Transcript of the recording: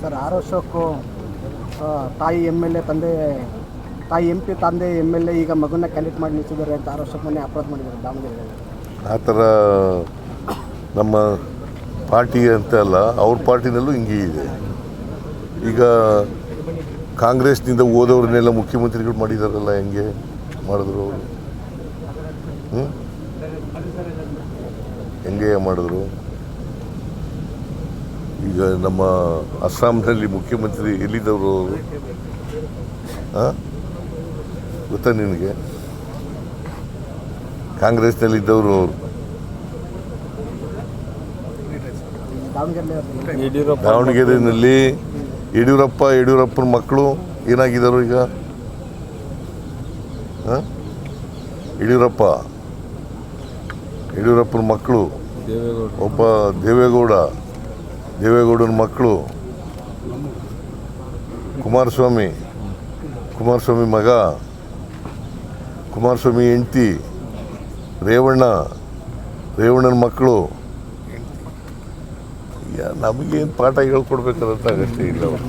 Sir 6 ವರ್ಷಕ್ಕೂ ತಾಯಿ MP ತಂದೆ MLA ಈಗ ಮಗನ ಕ್ಯಾಂಡಿಡೇಟ್ ಮಾಡಿ ನಿಂತಿದ್ದಾರೆ ಅಂತ 6 ವರ್ಷಕ್ಕೆ ಮೊನ್ನೆ ಅಪರಾಧ ಮಾಡಿದ್ದಾರೆ ದಾವಣಗೆರೆಯಲ್ಲಿ. ಆ ಥರ ನಮ್ಮ ಪಾರ್ಟಿ ಅಂತ ಅಲ್ಲ, ಅವ್ರ ಪಾರ್ಟಿನಲ್ಲೂ ಹಿಂಗೆ ಇದೆ. ಈಗ ಕಾಂಗ್ರೆಸ್ನಿಂದ ಹೋದವ್ರನ್ನೆಲ್ಲ ಮುಖ್ಯಮಂತ್ರಿಗಳು ಮಾಡಿದಾರಲ್ಲ, ಹೆಂಗೆ ಮಾಡಿದ್ರು ಅವರು? ಹೆಂಗೆ ಮಾಡಿದ್ರು? ಈಗ ನಮ್ಮ ಅಸ್ಸಾಂನಲ್ಲಿ ಮುಖ್ಯಮಂತ್ರಿ ಎಲ್ಲಿದ್ದವರು ಅವರು? ಗೊತ್ತಾ ನಿನಗೆ? ಕಾಂಗ್ರೆಸ್ನಲ್ಲಿದ್ದವರು ಅವರು. ದಾವಣಗೆರೆಯಲ್ಲಿ ಯಡಿಯೂರಪ್ಪನ ಮಕ್ಕಳು ಏನಾಗಿದ್ದಾರೆ ಈಗ? ಯಡಿಯೂರಪ್ಪನ ಮಕ್ಕಳು, ಒಬ್ಬ ದೇವೇಗೌಡನ ಮಕ್ಕಳು, ಕುಮಾರಸ್ವಾಮಿ ಮಗ, ಕುಮಾರಸ್ವಾಮಿ ಹೆಂಡತಿ, ರೇವಣ್ಣನ ಮಕ್ಕಳು. ನಮಗೇನು ಪಾಠ ಹೇಳ್ಕೊಡ್ಬೇಕಾದಂತ ಅಗತ್ಯ ಇಲ್ಲ ಅವರು.